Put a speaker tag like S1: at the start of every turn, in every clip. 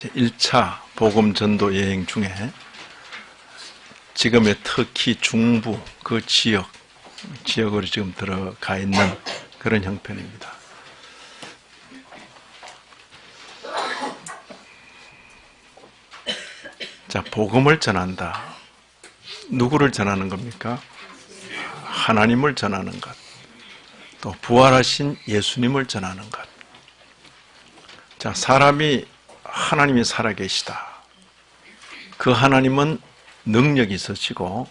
S1: 1차 복음 전도 여행 중에 지금의 터키 중부 그 지역으로 지금 들어가 있는 그런 형편입니다. 자, 복음을 전한다. 누구를 전하는 겁니까? 하나님을 전하는 것. 또 부활하신 예수님을 전하는 것. 자, 하나님이 살아계시다. 그 하나님은 능력이 있으시고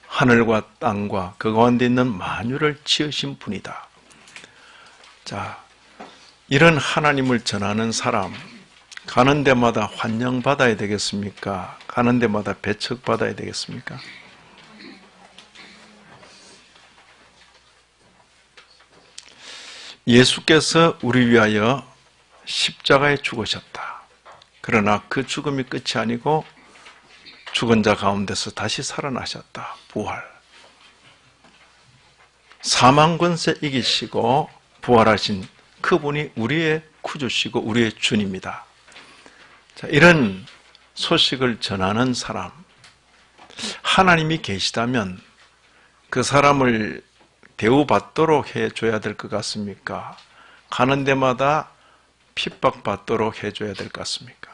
S1: 하늘과 땅과 그 가운데 있는 만유를 지으신 분이다. 자, 이런 하나님을 전하는 사람, 가는 데마다 환영받아야 되겠습니까? 가는 데마다 배척받아야 되겠습니까? 예수께서 우리 위하여 십자가에 죽으셨다. 그러나 그 죽음이 끝이 아니고 죽은 자 가운데서 다시 살아나셨다. 부활. 사망 권세 이기시고 부활하신 그분이 우리의 구주시고 우리의 주님이다. 자, 이런 소식을 전하는 사람, 하나님이 계시다면 그 사람을 대우받도록 해줘야 될 것 같습니까? 가는 데마다 핍박받도록 해줘야 될 것 같습니까?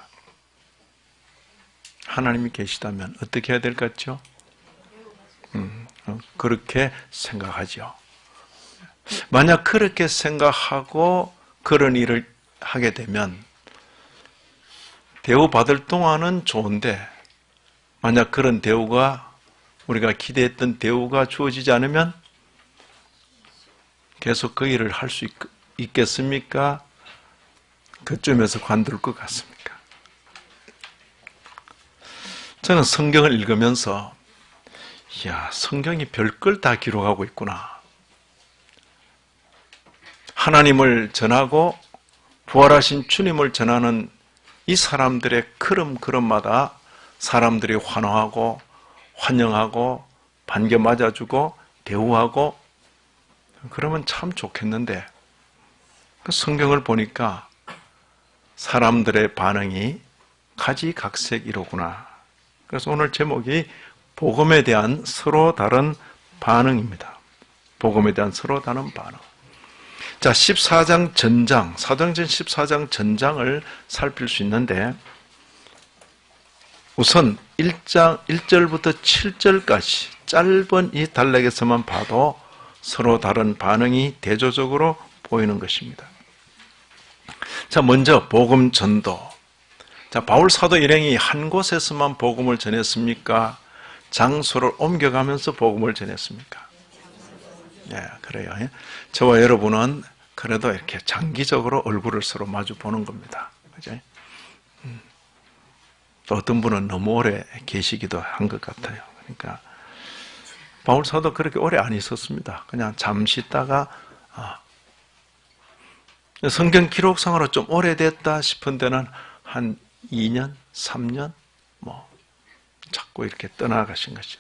S1: 하나님이 계시다면 어떻게 해야 될 것 같죠? 그렇게 생각하죠. 만약 그렇게 생각하고 그런 일을 하게 되면 대우받을 동안은 좋은데 만약 그런 대우가 우리가 기대했던 대우가 주어지지 않으면 계속 그 일을 할 수 있겠습니까? 그쯤에서 관둘 것 같습니까? 저는 성경을 읽으면서 성경이 별걸 다 기록하고 있구나. 하나님을 전하고 부활하신 주님을 전하는 이 사람들의 걸음걸음마다 사람들이 환호하고 환영하고 반겨 맞아주고 대우하고 그러면 참 좋겠는데 그 성경을 보니까 사람들의 반응이 가지각색이로구나. 그래서 오늘 제목이 복음에 대한 서로 다른 반응입니다. 복음에 대한 서로 다른 반응. 자, 14장 전장, 사도행전 14장 전장을 살필 수 있는데 우선 1절부터 7절까지 짧은 이 단락에서만 봐도 서로 다른 반응이 대조적으로 보이는 것입니다. 자, 먼저 복음 전도. 자, 바울 사도 일행이 한 곳에서만 복음을 전했습니까? 장소를 옮겨가면서 복음을 전했습니까? 그래요. 저와 여러분은 그래도 이렇게 장기적으로 얼굴을 서로 마주 보는 겁니다. 그죠? 또 어떤 분은 너무 오래 계시기도 한 것 같아요. 그러니까 바울 사도 그렇게 오래 안 있었습니다. 그냥 잠시 있다가 성경 기록상으로 좀 오래됐다 싶은 데는 한 2년, 3년 자꾸 이렇게 떠나가신 것이죠.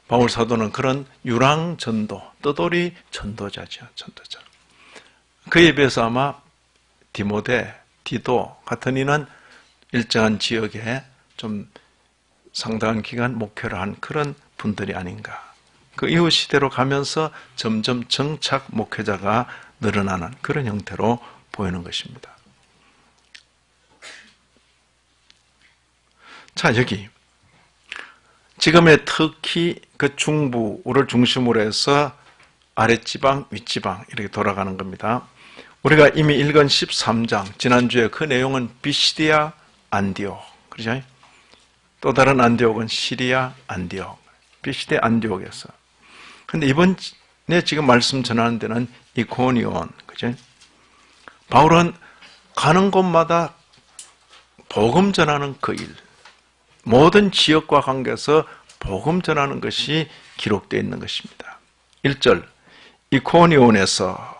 S1: 바울 사도는 그런 유랑 전도, 떠돌이 전도자죠. 전도자. 그에 비해서 아마 디모데, 디도 같은 이는 일정한 지역에 좀 상당한 기간 목회를 한 그런 분들이 아닌가. 그 이후 시대로 가면서 점점 정착 목회자가 늘어나는 그런 형태로 보이는 것입니다. 자, 여기 지금의 터키 그 중부를 중심으로 해서 아랫지방, 윗지방 이렇게 돌아가는 겁니다. 우리가 이미 읽은 13장, 지난주에 그 내용은 비시디아 안디옥, 그렇죠? 또 다른 안디옥은 시리아 안디옥, 비시디아 안디옥에서. 근데 이번에 지금 말씀 전하는 데는 이코니온, 그죠? 바울은 가는 곳마다 복음 전하는 그 일, 모든 지역과 관계에서 복음 전하는 것이 기록되어 있는 것입니다. 1절, 이코니온에서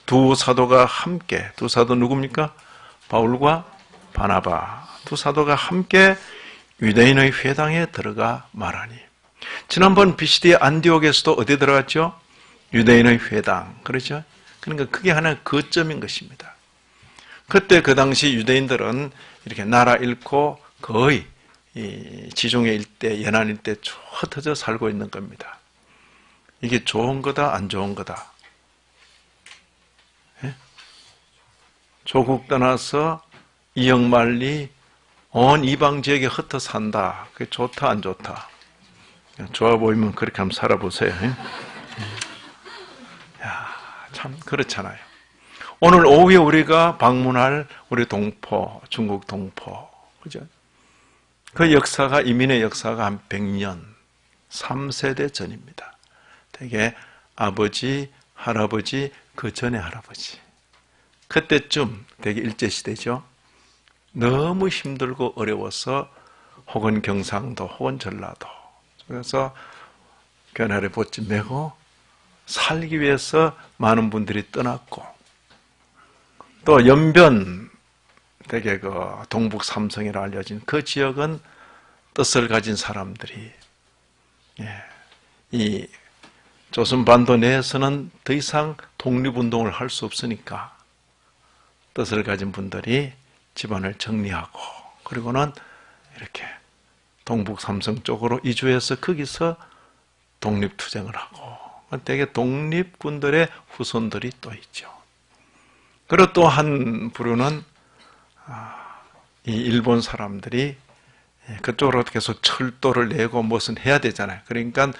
S1: 두 사도가 함께, 두 사도 누굽니까? 바울과 바나바, 두 사도가 함께 유대인의 회당에 들어가 말하니. 지난번 비시디아 안디옥에서도 어디 들어갔죠? 유대인의 회당, 그렇죠? 그러니까 그게 하나의 거점인 것입니다. 그때 그 당시 유대인들은 이렇게 나라 잃고 거의 이 지중해 일대, 연안 일대 쭉 흩어져 살고 있는 겁니다. 이게 좋은 거다, 안 좋은 거다? 예? 조국 떠나서 이역만리 온 이방 지역에 흩어 산다. 그게 좋다, 안 좋다? 좋아 보이면 그렇게 한번 살아보세요. 예? 야, 참 그렇잖아요. 오늘 오후에 우리가 방문할 우리 동포, 중국 동포, 그죠? 그 역사가, 이민의 역사가 한 100년, 3세대 전입니다. 되게 아버지, 할아버지, 그 전에 할아버지. 그때쯤 되게 일제시대죠. 너무 힘들고 어려워서 혹은 경상도, 혹은 전라도. 그래서 견활에 보지 메고 살기 위해서 많은 분들이 떠났고, 또 연변, 되게 그 동북 삼성이라 알려진 그 지역은 뜻을 가진 사람들이, 이 조선반도 내에서는 더 이상 독립운동을 할 수 없으니까 뜻을 가진 분들이 집안을 정리하고, 그리고는 이렇게 동북 삼성 쪽으로 이주해서 거기서 독립투쟁을 하고, 되게 독립군들의 후손들이 또 있죠. 그리고 또 한 부류는 이 일본 사람들이 그쪽으로 계속 철도를 내고 무슨 해야 되잖아요. 그러니까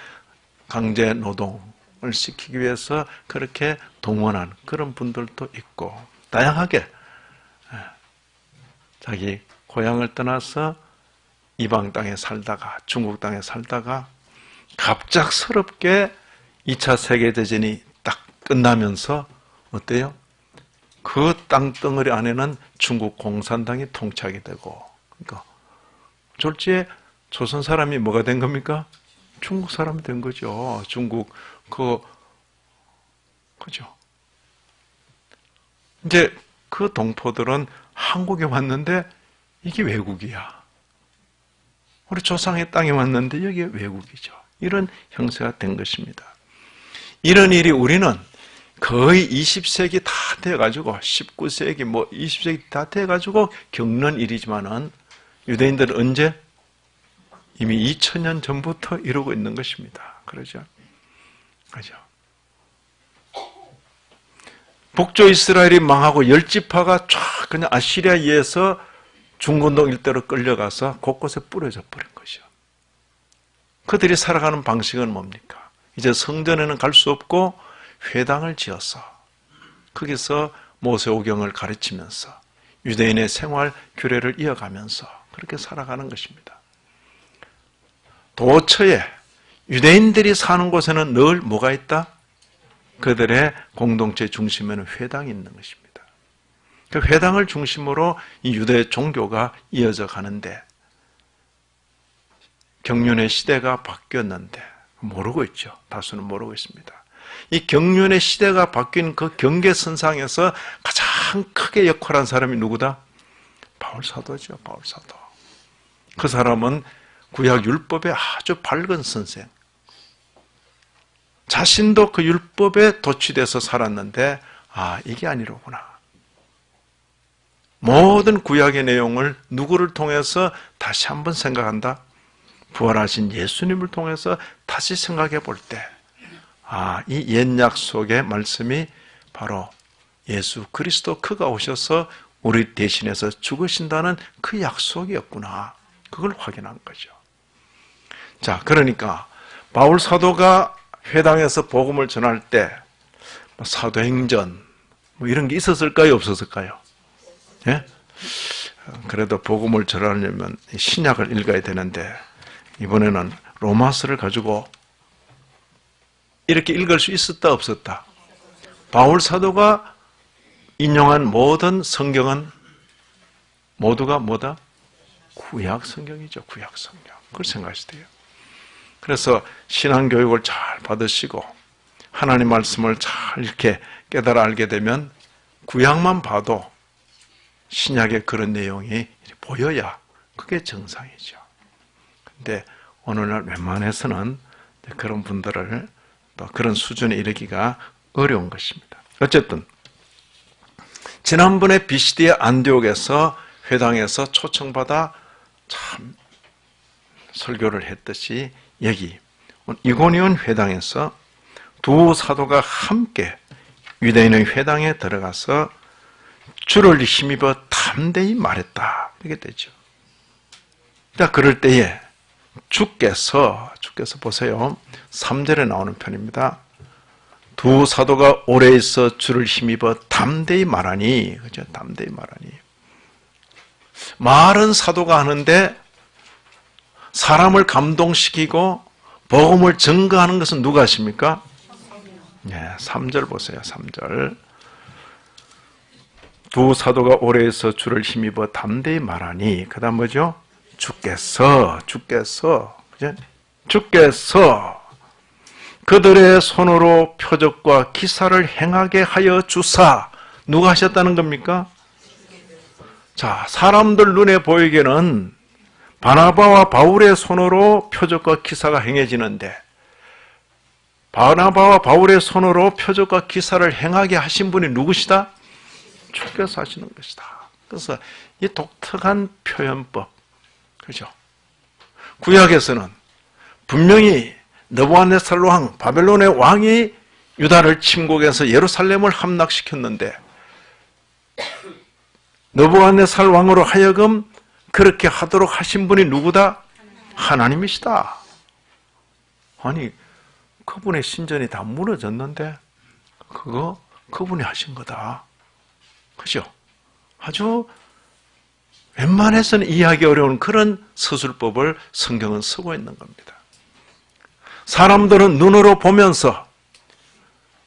S1: 강제 노동을 시키기 위해서 그렇게 동원한 그런 분들도 있고, 다양하게 자기 고향을 떠나서 이방 땅에 살다가, 중국 땅에 살다가 갑작스럽게 2차 세계대전이 딱 끝나면서 어때요? 그 땅덩어리 안에는 중국 공산당이 통치하게 되고, 그러니까 졸지에 조선 사람이 뭐가 된 겁니까? 중국 사람이 된 거죠. 중국 그죠? 이제 그 동포들은 한국에 왔는데 이게 외국이야. 우리 조상의 땅에 왔는데 여기 외국이죠. 이런 형세가 된 것입니다. 이런 일이 우리는 거의 20세기 다 돼가지고 19세기 20세기 다 돼가지고 겪는 일이지만은 유대인들은 언제? 이미 2000년 전부터 이루고 있는 것입니다. 그러죠? 그죠? 북조 이스라엘이 망하고 10지파가 쫙 그냥 아시리아에 의해서 중건동 일대로 끌려가서 곳곳에 뿌려져 버린 것이죠. 그들이 살아가는 방식은 뭡니까? 이제 성전에는 갈 수 없고 회당을 지어서 거기서 모세오경을 가르치면서 유대인의 생활 규례를 이어가면서 그렇게 살아가는 것입니다. 도처에 유대인들이 사는 곳에는 늘 뭐가 있다? 그들의 공동체 중심에는 회당이 있는 것입니다. 그 회당을 중심으로 이 유대 종교가 이어져 가는데, 경륜의 시대가 바뀌었는데 모르고 있죠. 다수는 모르고 있습니다. 이 경륜의 시대가 바뀐 그 경계선상에서 가장 크게 역할한 사람이 누구다? 바울사도죠. 바울사도. 그 사람은 구약 율법의 아주 밝은 선생. 자신도 그 율법에 도취돼서 살았는데 이게 아니로구나. 모든 구약의 내용을 누구를 통해서 다시 한번 생각한다? 부활하신 예수님을 통해서 다시 생각해 볼 때, 이 옛 약속의 말씀이 바로 예수 그리스도 그가 오셔서 우리 대신해서 죽으신다는 그 약속이었구나. 그걸 확인한 거죠. 자, 그러니까 바울 사도가 회당에서 복음을 전할 때 사도행전 이런 게 있었을까요? 없었을까요? 예? 그래도 복음을 전하려면 신약을 읽어야 되는데 이번에는 로마서를 가지고 이렇게 읽을 수 있었다 없었다? 바울 사도가 인용한 모든 성경은 모두가 뭐다? 구약 성경이죠. 구약 성경. 그걸 생각하셔야 돼요. 그래서 신앙교육을 잘 받으시고 하나님 말씀을 잘 이렇게 깨달아 알게 되면 구약만 봐도 신약의 그런 내용이 보여야 그게 정상이죠. 근데 오늘날 웬만해서는 그런 분들을 또 그런 수준에 이르기가 어려운 것입니다. 어쨌든 지난번에 비시디아 안디옥에서 회당에서 초청받아 참 설교를 했듯이 여기 이고니온 회당에서 두 사도가 함께 유대인의 회당에 들어가서 주를 힘입어 담대히 말했다. 이렇게 되죠. 자, 그럴 때에 주께서 보세요. 3절에 나오는 편입니다. 두 사도가 오래 있어 주를 힘입어 담대히 말하니, 그죠? 담대히 말하니. 말은 사도가 하는데 사람을 감동시키고 복음을 증거하는 것은 누가 하십니까? 네, 3절 보세요. 3절. 두 사도가 오래 있어 주를 힘입어 담대히 말하니, 그 다음 뭐죠? 주께서 그들의 손으로 표적과 기사를 행하게 하여 주사. 누가 하셨다는 겁니까? 자, 사람들 눈에 보이기에는 바나바와 바울의 손으로 표적과 기사가 행해지는데, 바나바와 바울의 손으로 표적과 기사를 행하게 하신 분이 누구시다? 주께서 하시는 것이다. 그래서 이 독특한 표현법, 그죠? 구약에서는 분명히 느부갓네살 왕, 바벨론의 왕이 유다를 침공해서 예루살렘을 함락시켰는데, 느부갓네살 왕으로 하여금 그렇게 하도록 하신 분이 누구다? 하나님이시다. 아니, 그분의 신전이 다 무너졌는데 그거 그분이 하신 거다. 그죠? 아주 웬만해서는 이해하기 어려운 그런 서술법을 성경은 쓰고 있는 겁니다. 사람들은 눈으로 보면서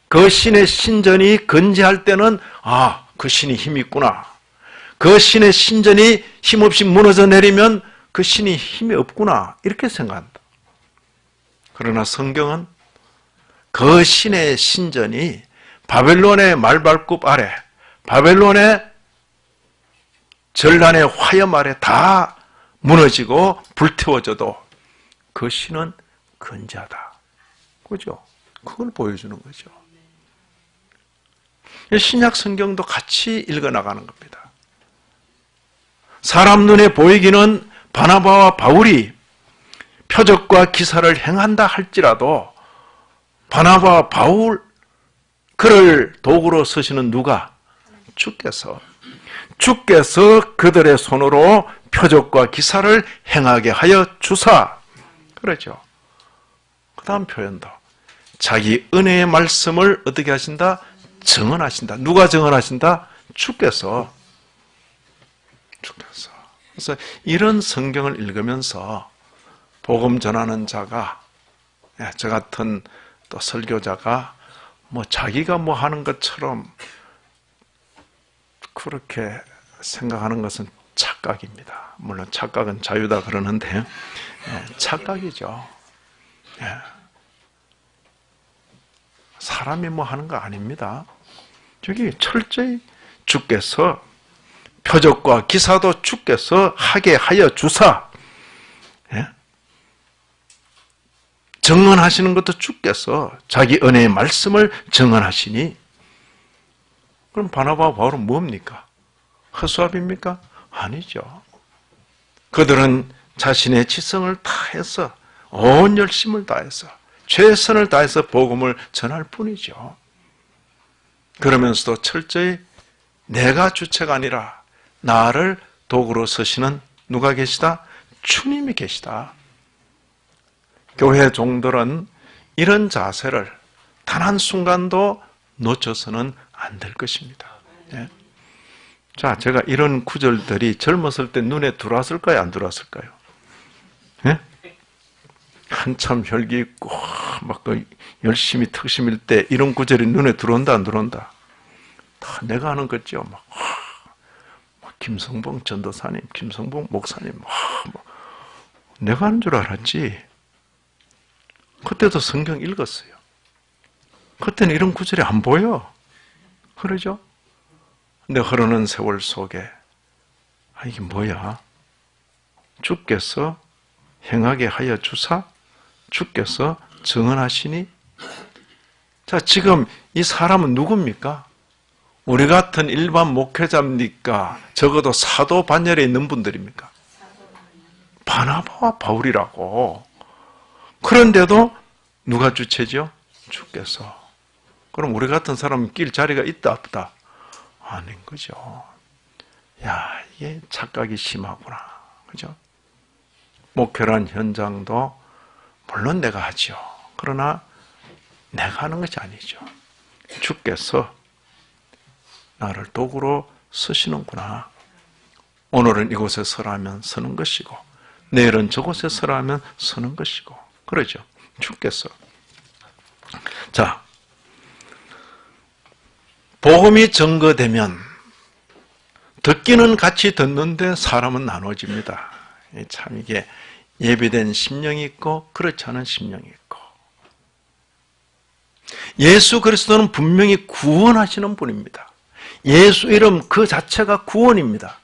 S1: 그 신의 신전이 건재할 때는 그 신이 힘이 있구나. 그 신의 신전이 힘없이 무너져 내리면 그 신이 힘이 없구나. 이렇게 생각한다. 그러나 성경은 그 신의 신전이 바벨론의 말발굽 아래, 바벨론의 전란의 화염 아래 다 무너지고 불태워져도 그 신은 건재하다. 그죠? 그걸 보여주는 거죠. 신약 성경도 같이 읽어나가는 겁니다. 사람 눈에 보이기는 바나바와 바울이 표적과 기사를 행한다 할지라도 바나바와 바울, 그를 도구로 쓰시는 누가? 주께서 그들의 손으로 표적과 기사를 행하게 하여 주사. 그렇죠. 그 다음 표현도 자기 은혜의 말씀을 어떻게 하신다? 증언하신다. 누가 증언하신다? 주께서. 그래서 이런 성경을 읽으면서 복음 전하는 자가, 저 같은 또 설교자가 자기가 하는 것처럼 그렇게 생각하는 것은 착각입니다. 물론 착각은 자유다 그러는데 착각이죠. 사람이 하는 거 아닙니다. 저기 철저히 주께서 표적과 기사도 주께서 하게 하여 주사. 증언하시는 것도 주께서 자기 은혜의 말씀을 증언하시니, 그럼 바나바와 바울은 뭡니까? 허수아비입니까? 아니죠. 그들은 자신의 지성을 다해서, 온 열심을 다해서, 최선을 다해서 복음을 전할 뿐이죠. 그러면서도 철저히 내가 주체가 아니라 나를 도구로 쓰시는 누가 계시다? 주님이 계시다. 교회 종들은 이런 자세를 단 한순간도 놓쳐서는 안 될 것입니다. 자, 제가 이런 구절들이 젊었을 때 눈에 들어왔을까요? 안 들어왔을까요? 한참 혈기 있고 막 열심히 특심일 때 이런 구절이 눈에 들어온다 안 들어온다? 다 내가 하는 거죠. 막 김성봉 전도사님, 김성봉 목사님, 내가 하는 줄 알았지. 그때도 성경 읽었어요. 그때는 이런 구절이 안 보여. 그러죠? 근데 흐르는 세월 속에 이게 뭐야? 주께서 행하게 하여 주사, 주께서 증언하시니. 자, 지금 이 사람은 누굽니까? 우리 같은 일반 목회자입니까? 적어도 사도 반열에 있는 분들입니까? 바나바와 바울이라고. 그런데도 누가 주체죠? 주께서. 그럼 우리 같은 사람은 낄 자리가 있다 없다? 아닌 거죠. 야, 이게 착각이 심하구나. 그죠? 목회란 현장도 물론 내가 하죠. 그러나 내가 하는 것이 아니죠. 주께서 나를 도구로 쓰시는구나. 오늘은 이곳에 서라면 서는 것이고 내일은 저곳에 서라면 서는 것이고 그러죠. 주께서. 자, 복음이 증거되면 듣기는 같이 듣는데 사람은 나눠집니다. 참 이게 예비된 심령이 있고 그렇지 않은 심령이 있고. 예수 그리스도는 분명히 구원하시는 분입니다. 예수 이름 그 자체가 구원입니다.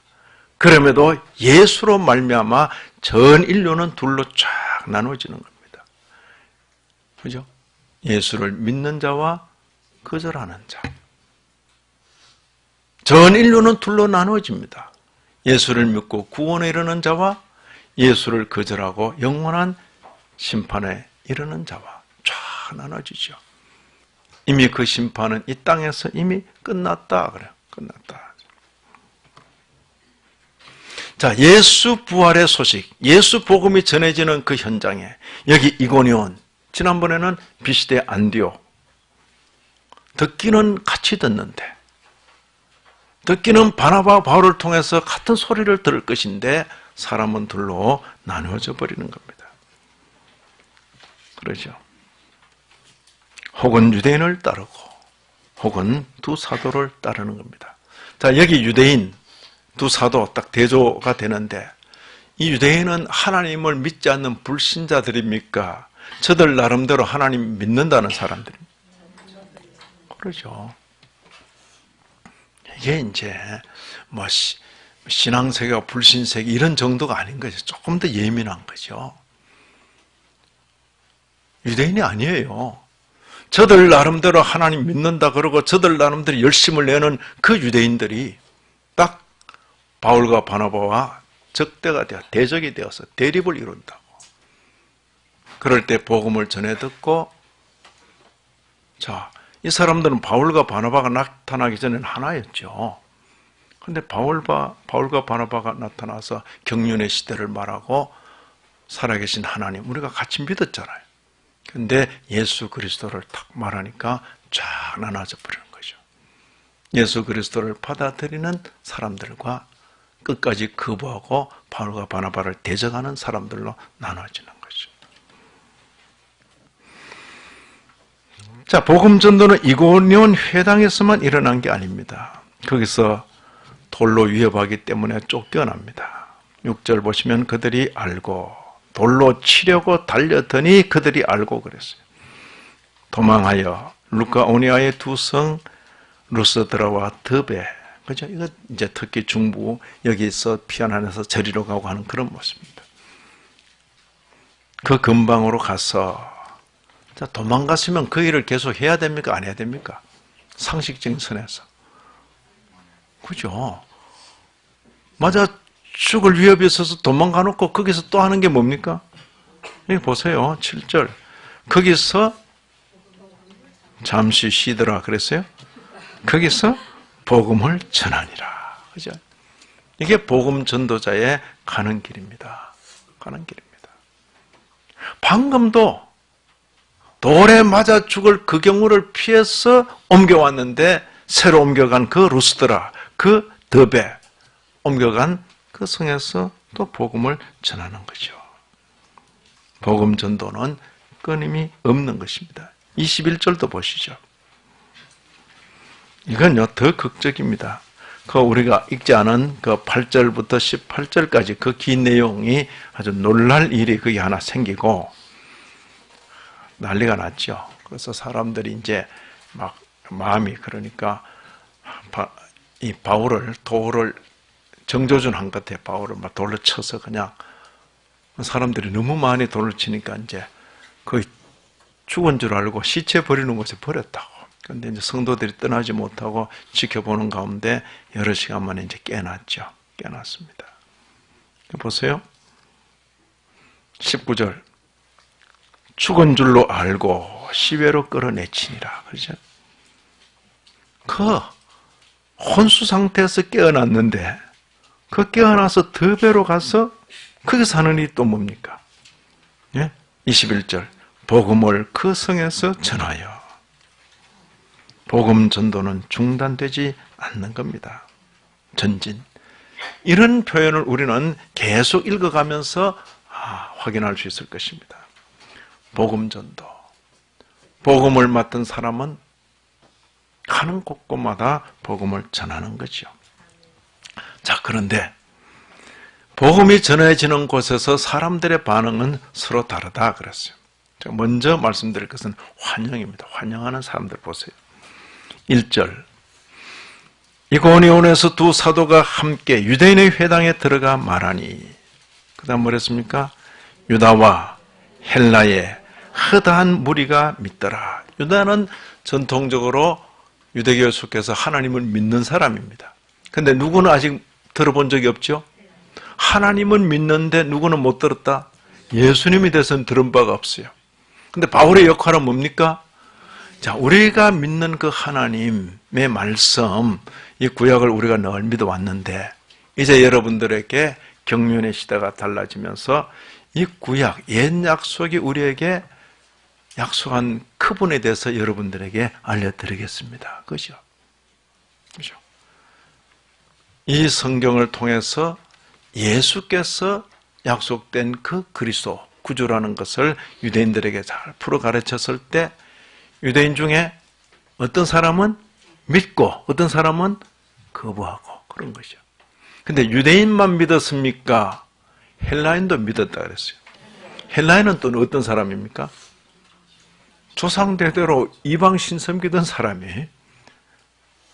S1: 그럼에도 예수로 말미암아 전 인류는 둘로 쫙 나눠지는 겁니다. 그죠? 예수를 믿는 자와 거절하는 자. 전 인류는 둘로 나눠집니다. 예수를 믿고 구원에 이르는 자와 예수를 거절하고 영원한 심판에 이르는 자와 쫙 나눠지죠. 이미 그 심판은 이 땅에서 이미 끝났다 그래요. 끝났다. 자, 예수 부활의 소식, 예수 복음이 전해지는 그 현장에 여기 이고니온, 지난번에는 비시대 안디옥. 듣기는 같이 듣는데 듣기는 바나바 바울을 통해서 같은 소리를 들을 것인데 사람은 둘로 나누어져 버리는 겁니다. 그러죠. 혹은 유대인을 따르고 혹은 두 사도를 따르는 겁니다. 자, 여기 유대인 두 사도 딱 대조가 되는데 이 유대인은 하나님을 믿지 않는 불신자들입니까? 저들 나름대로 하나님 믿는다는 사람들입니다. 그러죠. 이게 이제 뭐 신앙세계와 불신세계 이런 정도가 아닌 거죠. 조금 더 예민한 거죠. 유대인이 아니에요. 저들 나름대로 하나님 믿는다 그러고 저들 나름대로 열심을 내는 그 유대인들이 딱 바울과 바나바와 적대가 되어 대적이 되어서 대립을 이룬다고. 그럴 때 복음을 전해 듣고 자, 이 사람들은 바울과 바나바가 나타나기 전에는 하나였죠. 그런데 바울과 바나바가 나타나서 경륜의 시대를 말하고 살아계신 하나님 우리가 같이 믿었잖아요. 그런데 예수 그리스도를 딱 말하니까 쫙 나눠져 버리는 거죠. 예수 그리스도를 받아들이는 사람들과 끝까지 거부하고 바울과 바나바를 대적하는 사람들로 나눠지는 거죠. 자, 복음 전도는 이고니온 회당에서만 일어난 게 아닙니다. 거기서 돌로 위협하기 때문에 쫓겨납니다. 6절 보시면 그들이 알고 돌로 치려고 달려더니 그들이 알고 그랬어요. 도망하여 루카오니아의 두 성 루스드라와 드베, 그죠? 이거 이제 특히 중부 여기서 피안안에서 저리로 가고 하는 그런 모습입니다. 그 근방으로 가서 자, 도망갔으면 그 일을 계속 해야 됩니까? 안 해야 됩니까? 상식적인 선에서. 그죠? 맞아 죽을 위협이 있어서 도망가 놓고 거기서 또 하는 게 뭡니까? 여기 보세요. 7절. 거기서 잠시 쉬더라 그랬어요? 거기서 복음을 전하니라. 그죠? 이게 복음 전도자의 가는 길입니다. 가는 길입니다. 방금도 돌에 맞아 죽을 그 경우를 피해서 옮겨왔는데 새로 옮겨간 그 루스드라, 그 더베 옮겨간 그 성에서 또 복음을 전하는 거죠. 복음 전도는 끊임이 없는 것입니다. 21절도 보시죠. 이건요, 더 극적입니다. 그 우리가 읽지 않은 그 8절부터 18절까지 그 긴 내용이 아주 놀랄 일이 거기 하나 생기고 난리가 났죠. 그래서 사람들이 이제 막 마음이 그러니까 이 바울을 돌을 정조준 한 것 같아요. 바울을 막 돌로 쳐서 그냥 사람들이 너무 많이 돌을 치니까 이제 거의 죽은 줄 알고 시체 버리는 곳에 버렸다고. 그런데 이제 성도들이 떠나지 못하고 지켜보는 가운데 여러 시간 만에 이제 깨났죠. 깨났습니다. 보세요. 19절. 죽은 줄로 알고 시외로 끌어내치니라. 그렇죠? 그 혼수 상태에서 깨어났는데 그 깨어나서 더베로 가서 거기서 하는 일이 또 뭡니까? 예? 21절. 복음을 그 성에서 전하여. 복음 전도는 중단되지 않는 겁니다. 전진. 이런 표현을 우리는 계속 읽어가면서 확인할 수 있을 것입니다. 복음 전도. 복음을 맡은 사람은 가는 곳곳마다 복음을 전하는 거죠. 자, 그런데 복음이 전해지는 곳에서 사람들의 반응은 서로 다르다 그랬어요. 제가 먼저 말씀드릴 것은 환영입니다. 환영하는 사람들 보세요. 1절. 이고니온에서 두 사도가 함께 유대인의 회당에 들어가 말하니, 그 다음 뭐랬습니까? 유다와 헬라의 허다한 무리가 믿더라. 유다는 전통적으로 유대교에 속해서 하나님을 믿는 사람입니다. 근데 누구는 아직 들어본 적이 없죠? 하나님은 믿는데 누구는 못 들었다? 예수님에 대해서는 들은 바가 없어요. 근데 바울의 역할은 뭡니까? 자, 우리가 믿는 그 하나님의 말씀, 이 구약을 우리가 늘 믿어왔는데 이제 여러분들에게 경륜의 시대가 달라지면서 이 구약, 옛 약속이 우리에게 약속한 그분에 대해서 여러분들에게 알려드리겠습니다. 그죠? 그죠? 이 성경을 통해서 예수께서 약속된 그 그리스도, 구주라는 것을 유대인들에게 잘 풀어 가르쳤을 때 유대인 중에 어떤 사람은 믿고 어떤 사람은 거부하고 그런 것이죠. 근데 유대인만 믿었습니까? 헬라인도 믿었다 그랬어요. 헬라인은 또 어떤 사람입니까? 조상대대로 이방 신섬기던 사람이.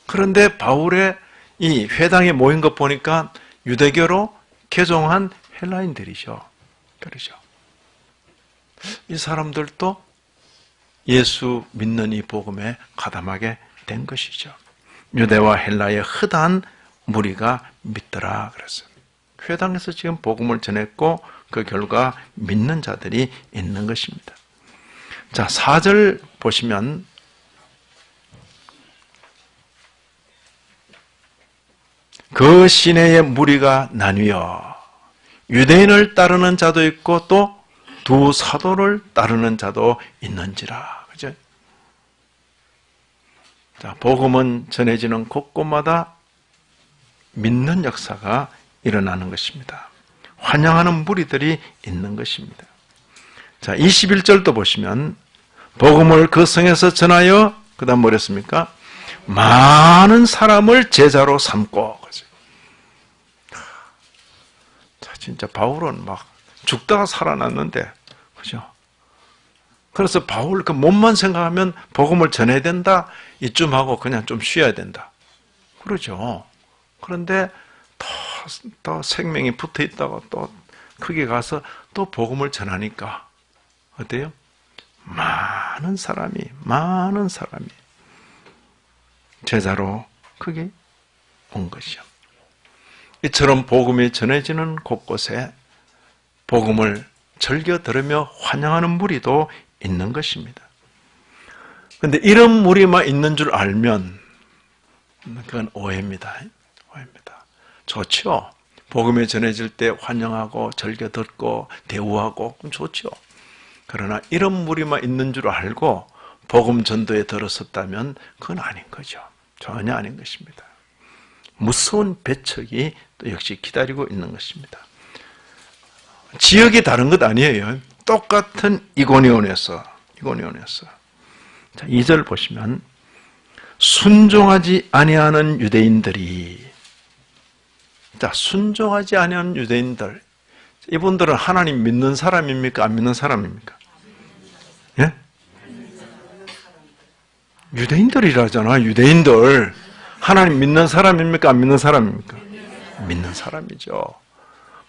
S1: 그런데 바울의 이 회당에 모인 것 보니까 유대교로 개종한 헬라인들이죠. 그러죠. 이 사람들도 예수 믿는 이 복음에 가담하게 된 것이죠. 유대와 헬라의 허다한 무리가 믿더라 그랬어요. 회당에서 지금 복음을 전했고 그 결과 믿는 자들이 있는 것입니다. 자, 4절 보시면 그 시내의 무리가 나뉘어 유대인을 따르는 자도 있고 또 두 사도를 따르는 자도 있는지라. 그죠? 자, 복음은 전해지는 곳곳마다 믿는 역사가 일어나는 것입니다. 환영하는 무리들이 있는 것입니다. 자, 21절도 보시면 복음을 그 성에서 전하여 그 다음 뭐랬습니까? 많은 사람을 제자로 삼고. 자, 진짜 바울은 막 죽다가 살아났는데, 그죠? 그래서 바울 그 몸만 생각하면 복음을 전해야 된다, 이쯤 하고 그냥 좀 쉬어야 된다. 그러죠. 그런데 또 생명이 붙어 있다가 또 거기 가서 또 복음을 전하니까 어때요? 많은 사람이 제자로 거기 온 것이죠. 이처럼 복음이 전해지는 곳곳에 복음을 즐겨 들으며 환영하는 무리도 있는 것입니다. 그런데 이런 무리만 있는 줄 알면 그건 오해입니다. 오해입니다. 좋죠. 복음이 전해질 때 환영하고 즐겨 듣고 대우하고 그럼 좋죠. 그러나 이런 무리만 있는 줄 알고 복음 전도에 들어섰다면 그건 아닌 거죠. 전혀 아닌 것입니다. 무서운 배척이 또 역시 기다리고 있는 것입니다. 지역이 다른 것 아니에요. 똑같은 이고니온에서. 자, 2절 보시면 순종하지 아니하는 유대인들이. 자, 순종하지 아니하는 유대인들. 이분들은 하나님 믿는 사람입니까? 안 믿는 사람입니까? 예? 유대인들이라잖아. 유대인들. 하나님 믿는 사람입니까? 안 믿는 사람입니까? 믿는 사람이죠.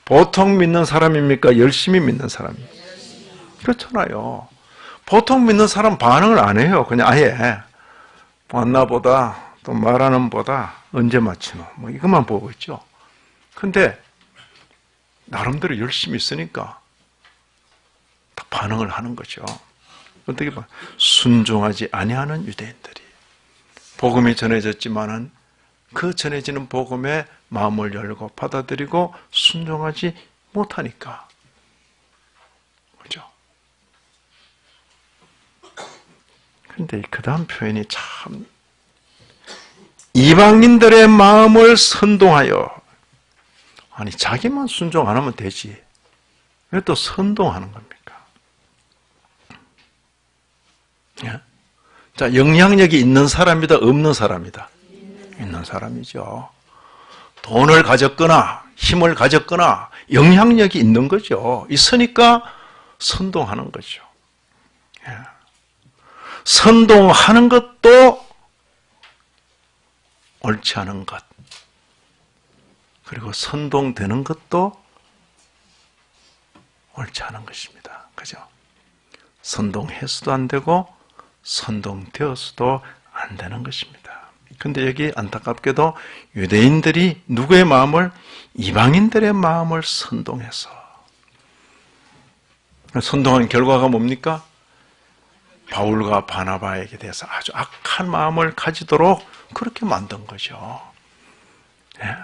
S1: 보통 믿는 사람입니까? 열심히 믿는 사람입니까? 그렇잖아요. 보통 믿는 사람 반응을 안 해요. 그냥 아예. 왔나보다, 또 말하는 보다, 언제 마치노, 뭐 이것만 보고 있죠. 근데 나름대로 열심히 쓰니까 다 반응을 하는 거죠. 어떻게 봐? 순종하지 아니하는 유대인들이 복음이 전해졌지만은 그 전해지는 복음에 마음을 열고 받아들이고 순종하지 못하니까. 그죠? 근데 그 다음 표현이 참, 이방인들의 마음을 선동하여. 아니, 자기만 순종 안 하면 되지. 왜 또 선동하는 겁니까? 예? 자, 영향력이 있는 사람이다, 없는 사람이다? 있는 사람이죠. 돈을 가졌거나 힘을 가졌거나 영향력이 있는 거죠. 있으니까 선동하는 거죠. 예. 선동하는 것도 옳지 않은 것, 그리고 선동되는 것도 옳지 않은 것입니다. 그죠? 선동해서도 안 되고 선동되어서도 안 되는 것입니다. 근데 여기 안타깝게도 유대인들이 누구의 마음을? 이방인들의 마음을 선동해서. 선동한 결과가 뭡니까? 바울과 바나바에게 대해서 아주 악한 마음을 가지도록 그렇게 만든 거죠. 예.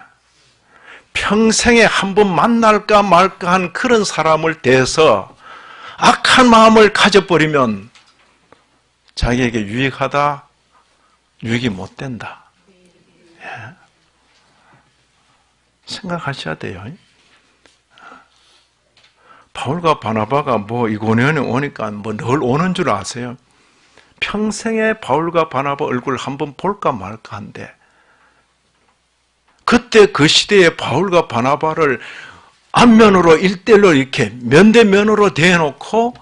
S1: 평생에 한 번 만날까 말까 한 그런 사람을 대해서 악한 마음을 가져버리면 자기에게 유익하다, 유익이 못 된다. 예. 생각하셔야 돼요. 바울과 바나바가 뭐 이고니온에 오니까 뭐 늘 오는 줄 아세요? 평생에 바울과 바나바 얼굴 한번 볼까 말까 한데, 그때 그 시대에 바울과 바나바를 안면으로 1대1로 이렇게 면대면으로 대놓고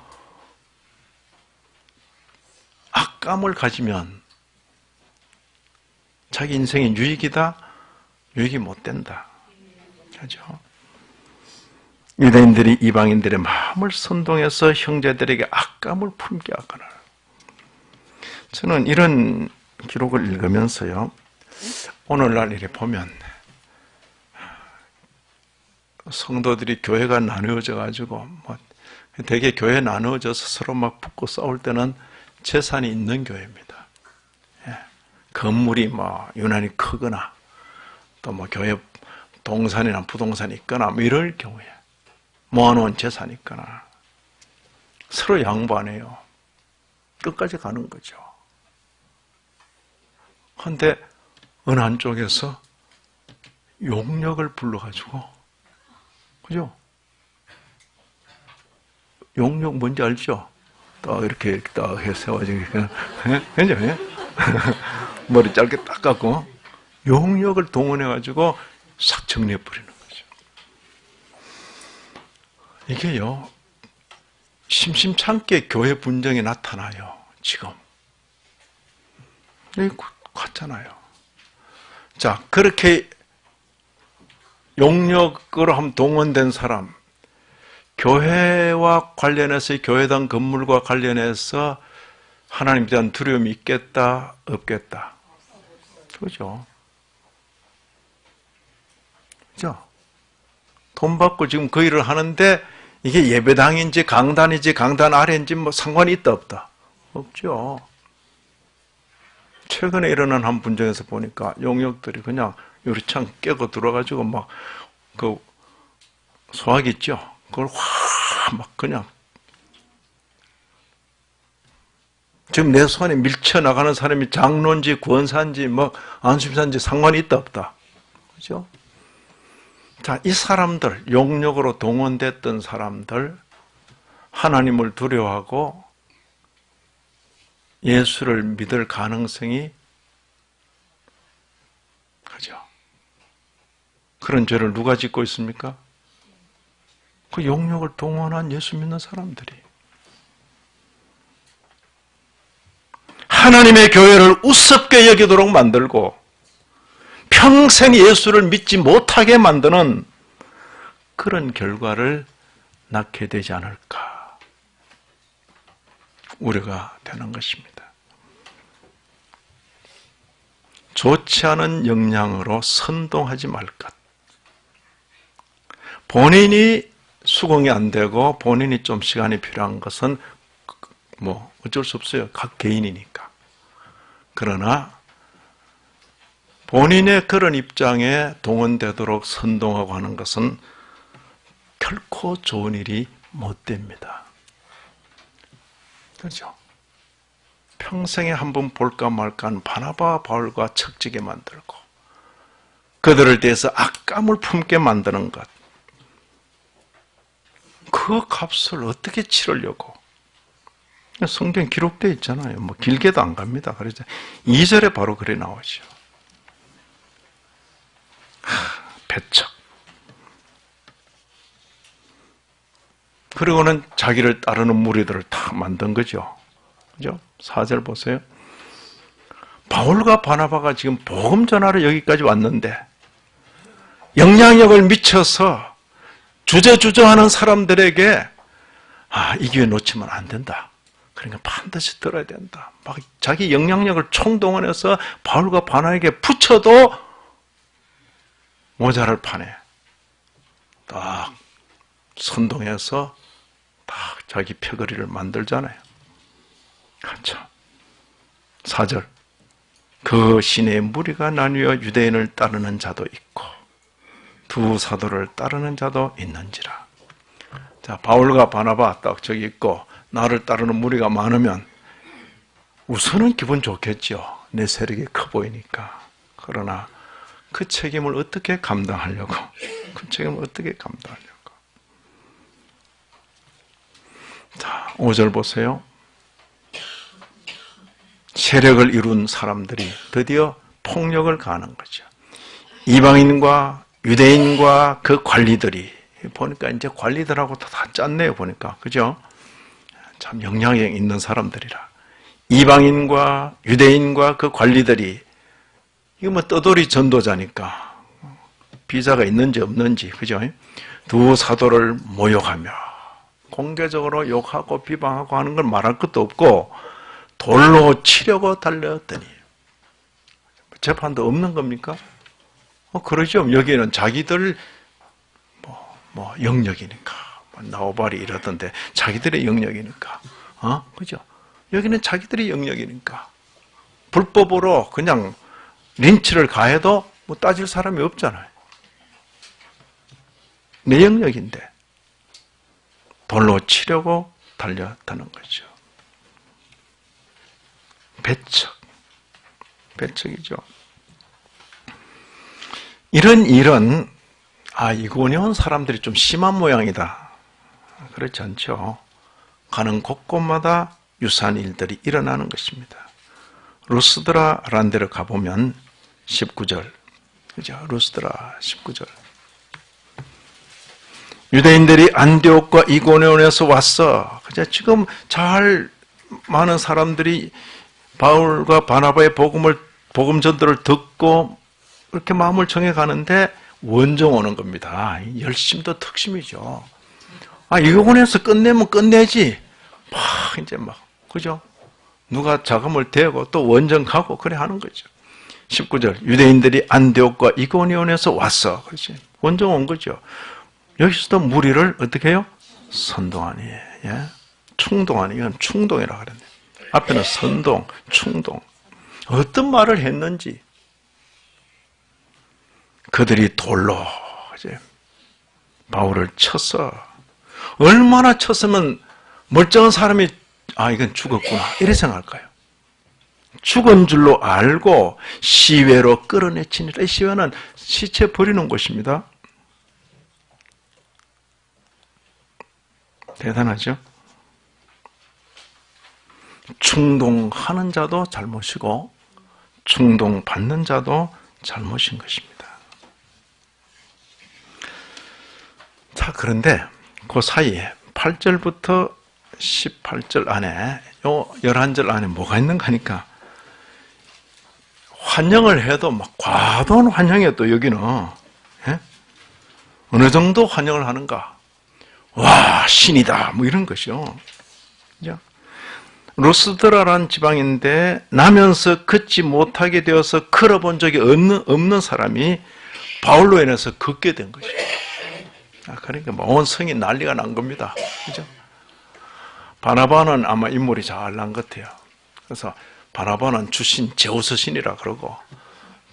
S1: 악감을 가지면 자기 인생이 유익이다? 유익이 못 된다. 그렇죠? 유대인들이 이방인들의 마음을 선동해서 형제들에게 악감을 품게 하거나. 저는 이런 기록을 읽으면서요, 오늘날 이렇게 보면 성도들이 교회가 나누어져 가지고 뭐 되게 교회 나누어져서 서로 막 붙고 싸울 때는 재산이 있는 교회입니다. 예. 건물이 뭐 유난히 크거나 또 뭐 교회 동산이나 부동산이 있거나 뭐 이럴 경우에 모아놓은 재산이 있거나 서로 양보 안 해요. 끝까지 가는 거죠. 그런데 어느 한쪽에서 용력을 불러가지고, 그죠? 용력 뭔지 알죠? 딱 이렇게 딱 세워지고, 그죠? 머리 짧게 딱 깎고, 용력을 동원해가지고 싹 정리해버리는 거죠. 이게요, 심심찮게 교회 분쟁이 나타나요, 지금. 여기 같잖아요. 자, 그렇게 용력으로 한번 동원된 사람, 교회와 관련해서, 교회당 건물과 관련해서 하나님에 대한 두려움이 있겠다, 없겠다? 그죠? 그죠? 돈 받고 지금 그 일을 하는데 이게 예배당인지 강단인지 강단 아래인지 뭐 상관이 있다, 없다? 없죠. 최근에 일어난 한 분쟁에서 보니까 용역들이 그냥 유리창 깨고 들어가지고 막 그 소화기 있죠? 그걸 확 막 그냥 지금 내 손에 밀쳐나가는 사람이 장로인지 구원사인지 뭐 안수사인지 상관이 있다, 없다? 그죠? 자, 이 사람들, 용력으로 동원됐던 사람들, 하나님을 두려워하고 예수를 믿을 가능성이, 그죠? 그런 죄를 누가 짓고 있습니까? 그 용력을 동원한 예수 믿는 사람들이. 하나님의 교회를 우습게 여기도록 만들고 평생 예수를 믿지 못하게 만드는 그런 결과를 낳게 되지 않을까 우려가 되는 것입니다. 좋지 않은 역량으로 선동하지 말 것. 본인이 수긍이 안 되고 본인이 좀 시간이 필요한 것은 뭐 어쩔 수 없어요. 각 개인이니까. 그러나 본인의 그런 입장에 동원되도록 선동하고 하는 것은 결코 좋은 일이 못 됩니다. 그렇죠? 평생에 한 번 볼까 말까 한 바나바 바울과 척지게 만들고 그들을 대해서 악감을 품게 만드는 것. 그 값을 어떻게 치르려고? 성경 기록되어 있잖아요. 뭐 길게도 안 갑니다. 그래서 2절에 바로 그래 나오죠. 배척. 그리고는 자기를 따르는 무리들을 다 만든 거죠. 그죠? 4절 보세요. 바울과 바나바가 지금 복음 전하러 여기까지 왔는데 영향력을 미쳐서 주저주저하는 사람들에게 이 기회 놓치면 안 된다. 그러니까 반드시 들어야 된다. 막 자기 영향력을 총동원해서 바울과 바나바에게 붙여도 모자랄 판에 딱 선동해서 딱 자기 표거리를 만들잖아요. 그렇죠. 4절. 그 시내의 무리가 나뉘어 유대인을 따르는 자도 있고 두 사도를 따르는 자도 있는지라. 자, 바울과 바나바 딱 저기 있고 나를 따르는 무리가 많으면 우선은 기분 좋겠죠. 내 세력이 커 보이니까. 그러나 그 책임을 어떻게 감당하려고? 그 책임을 어떻게 감당하려고? 자, 5절 보세요. 세력을 이룬 사람들이 드디어 폭력을 가하는 거죠. 이방인과 유대인과 그 관리들이 보니까 이제 관리들하고 다 짰네요. 보니까 그죠? 참 영향력 있는 사람들이라. 이방인과 유대인과 그 관리들이 이거 뭐 떠돌이 전도자니까 비자가 있는지 없는지 그죠? 두 사도를 모욕하며 공개적으로 욕하고 비방하고 하는 걸 말할 것도 없고 돌로 치려고 달렸더니 재판도 없는 겁니까? 그러죠. 여기는 자기들 뭐 영역이니까 나오발이 이러던데 자기들의 영역이니까 그죠? 여기는 자기들의 영역이니까 불법으로 그냥 린치를 가해도 뭐 따질 사람이 없잖아요. 내 영역인데 돌로 치려고 달렸다는 거죠. 배척이죠. 이런 일은 이곳에 온 사람들이 좀 심한 모양이다. 그렇지 않죠. 가는 곳곳마다 유사한 일들이 일어나는 것입니다. 루스드라라는 데를 가보면 19절 그죠? 루스드라 19절 유대인들이 안디옥과 이고니온에서 왔어. 그죠? 지금 많은 사람들이 바울과 바나바의 복음 전도를 듣고 이렇게 마음을 정해 가는데 원정 오는 겁니다. 열심도 특심이죠. 이고니온에서 끝내면 끝내지. 이제 그죠? 누가 자금을 대고 또 원정 가고 그래 하는 거죠. 19절 유대인들이 안디옥과 이고니온에서 왔어. 그렇지? 원정 온 거죠. 여기서도 무리를 어떻게 해요? 선동하니. 예? 충동하니. 이건 충동이라고 그랬네요. 앞에는 선동, 충동. 어떤 말을 했는지. 그들이 돌로 이제 바울을 쳤어. 얼마나 쳤으면 멀쩡한 사람이 이건 죽었구나 이래 생각할까요? 죽은 줄로 알고 시외로 끌어내치니라. 이 시외는 시체 버리는 곳입니다. 대단하죠? 충동하는 자도 잘못이고 충동받는 자도 잘못인 것입니다. 자, 그런데 그 사이에 8절부터 18절 안에 요 11절 안에 뭐가 있는가 하니까 환영을 해도 과도한 환영이에요. 또 여기는 어느 정도 환영을 하는가? 와, 신이다. 뭐 이런 것이요. 그죠? 루스드라라는 지방인데 나면서 걷지 못하게 되어서 걸어본 적이 없는 사람이 바울로 인해서 걷게 된 것이죠. 그러니까 온 성이 난리가 난 겁니다. 그죠? 바나바는 아마 인물이 잘 난 것 같아요. 그래서 바나바는 주신 제우스 신이라 그러고,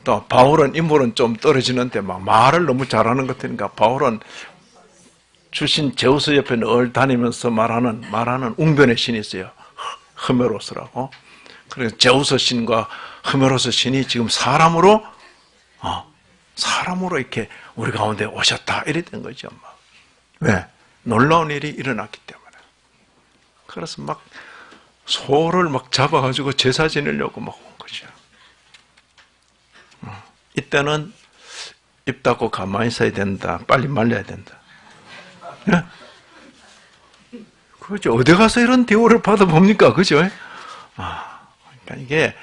S1: 또 바울은 인물은 좀 떨어지는데 막 말을 너무 잘하는 것 같으니까 바울은 주신 제우스 옆에 늘 다니면서 말하는 웅변의 신이 있어요. 흐메로스라고. 그래서 제우스 신과 흐메로스 신이 지금 사람으로 이렇게 우리 가운데 오셨다 이래 된 거죠. 왜? 놀라운 일이 일어났기 때문에. 그래서 막 소를 막 잡아가지고 제사 지내려고 막 온 거죠. 이때는 입 닫고 가만히 있어야 된다. 빨리 말려야 된다. 네? 그렇죠. 어디 가서 이런 대우를 받아봅니까? 그죠? 그러니까 이게,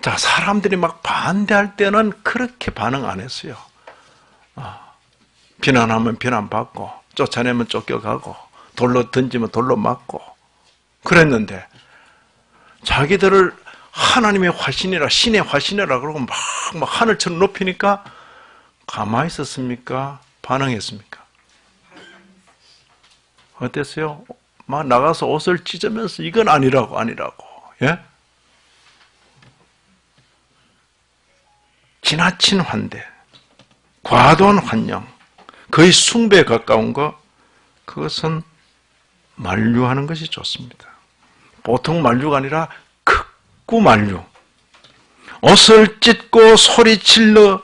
S1: 자, 사람들이 막 반대할 때는 그렇게 반응 안 했어요. 비난하면 비난받고, 쫓아내면 쫓겨가고, 돌로 던지면 돌로 맞고, 그랬는데, 자기들을 하나님의 화신이라, 신의 화신이라 그러고 막 하늘처럼 높이니까, 가만히 있었습니까? 반응했습니까? 어땠어요? 막 나가서 옷을 찢으면서 이건 아니라고. 예? 지나친 환대, 과도한 환영, 거의 숭배에 가까운 것, 그것은 만류하는 것이 좋습니다. 보통 만류가 아니라 극구 만류. 옷을 찢고 소리 질러,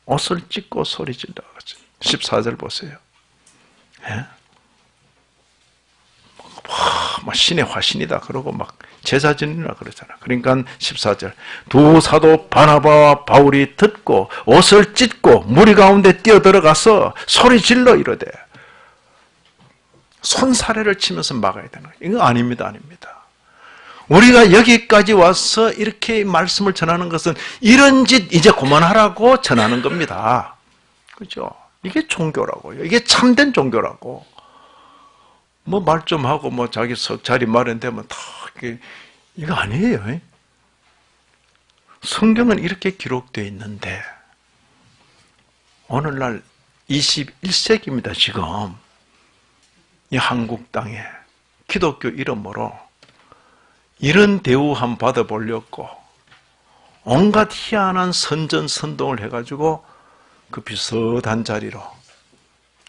S1: 옷을 찢고 소리 질러. 14절 보세요. 예? 막 신의 화신이다 그러고 막 제사 지내라 그러잖아. 그러니까 14절 두 사도 바나바와 바울이 듣고 옷을 찢고 무리 가운데 뛰어들어가서 소리 질러 이러되, 손사래를 치면서 막아야 되는 거예요. 이거 아닙니다. 우리가 여기까지 와서 이렇게 말씀을 전하는 것은 이런 짓 이제 그만하라고 전하는 겁니다. 그죠? 이게 종교라고요. 이게 참된 종교라고. 뭐 말 좀 하고 뭐 자기 석자리 마련되면 다 이거 아니에요. 성경은 이렇게 기록되어 있는데 오늘날 21세기입니다. 지금 이 한국 땅에 기독교 이름으로 이런 대우 한번 받아보려고 온갖 희한한 선전선동을 해가지고 그 비슷한 자리로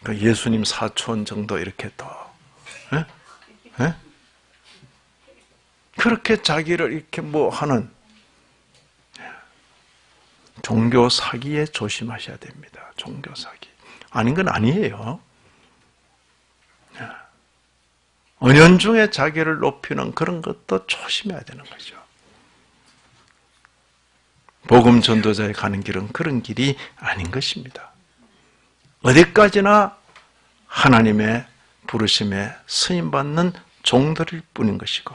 S1: 그 예수님 사촌 정도 이렇게 또 그렇게 자기를 이렇게 뭐 하는 종교 사기에 조심하셔야 됩니다. 종교 사기. 아닌 건 아니에요. 은연중에 자기를 높이는 그런 것도 조심해야 되는 거죠. 복음 전도자에 가는 길은 그런 길이 아닌 것입니다. 어디까지나 하나님의 부르심에 쓰임받는 종들일 뿐인 것이고,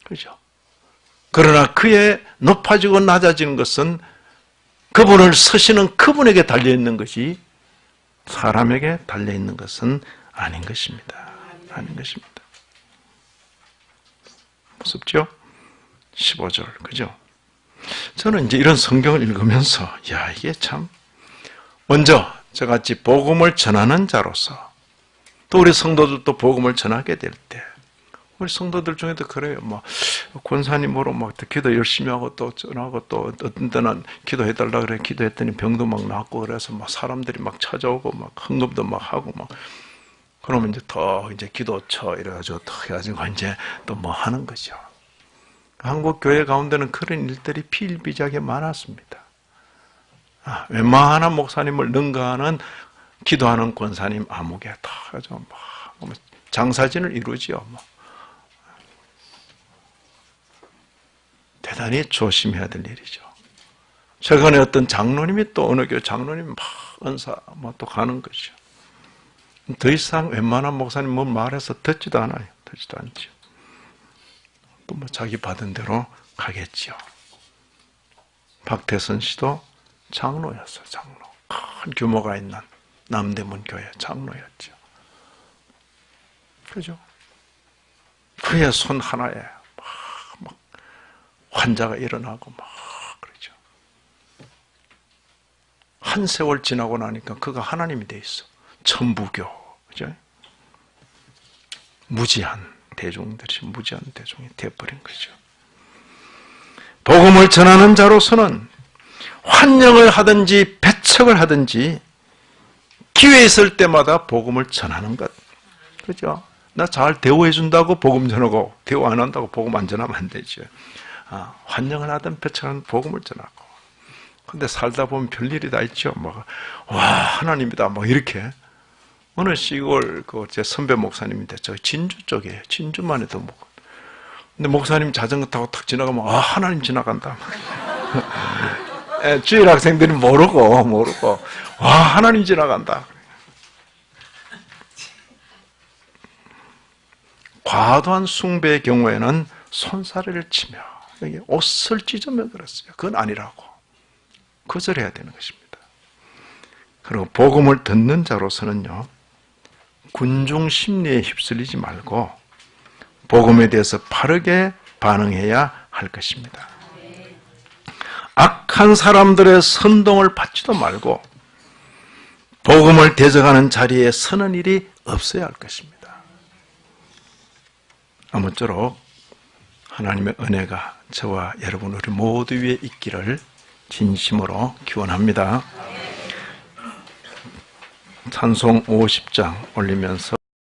S1: 그죠? 그러나 그의 높아지고 낮아지는 것은 그분을 쓰시는 그분에게 달려있는 것이 사람에게 달려있는 것은 아닌 것입니다. 아닌 것입니다. 무섭죠? 15절, 그죠? 저는 이제 이런 성경을 읽으면서, 야, 이게 참, 먼저, 저같이 복음을 전하는 자로서, 또 우리 성도들도 복음을 전하게 될 때, 우리 성도들 중에도 그래요. 뭐, 권사님으로 막 기도 열심히 하고 또 전하고 또 어떤 때는 기도해달라 그래. 기도했더니 병도 막 낫고 그래서 막 사람들이 막 찾아오고 막 헌금도 막 하고 막. 그러면 이제 더 이제 기도처 이래가지고 더 해가지고 이제 또 뭐 하는 거죠. 한국 교회 가운데는 그런 일들이 비일비재하게 많았습니다. 웬만한 목사님을 능가하는 기도하는 권사님 아무개 다 가지고 막 장사진을 이루지요. 대단히 조심해야 될 일이죠. 최근에 어떤 장로님이 또 어느 교회 장로님이 막 은사 또 가는 거죠. 더 이상 웬만한 목사님 뭐 말해서 듣지도 않아요. 듣지도 않죠. 또 뭐 자기 받은 대로 가겠지요. 박태선 씨도 장로였어요. 장로. 큰 규모가 있는 남대문 교회 장로였죠. 그죠? 그의 손 하나에 막 환자가 일어나고 막 그러죠. 한 세월 지나고 나니까 그가 하나님이 돼 있어. 천부교, 그죠? 무지한 대중들이 무지한 대중이 되어버린 거죠. 복음을 전하는 자로서는 환영을 하든지 배척을 하든지 기회 있을 때마다 복음을 전하는 것. 그죠? 나 잘 대우해 준다고 복음 전하고 대우 안 한다고 복음 안 전하면 안 되죠. 환영을 하든 배척하든 복음을 전하고. 근데 살다 보면 별일이 다 있죠. 와, 하나님이다. 이렇게. 어느 시골, 제 선배 목사님인데, 저 진주 쪽이에요. 진주만 해도 근데 목사님 자전거 타고 탁 지나가면, 하나님 지나간다. 주일 학생들이 모르고, 와, 하나님 지나간다. 과도한 숭배의 경우에는 손사래를 치며, 옷을 찢으며 그랬어요. 그건 아니라고. 거절해야 되는 것입니다. 그리고 복음을 듣는 자로서는요, 군중 심리에 휩쓸리지 말고 복음에 대해서 바르게 반응해야 할 것입니다. 악한 사람들의 선동을 받지도 말고 복음을 대적하는 자리에 서는 일이 없어야 할 것입니다. 아무쪼록 하나님의 은혜가 저와 여러분 우리 모두 위에 있기를 진심으로 기원합니다. 찬송 50장 올리면서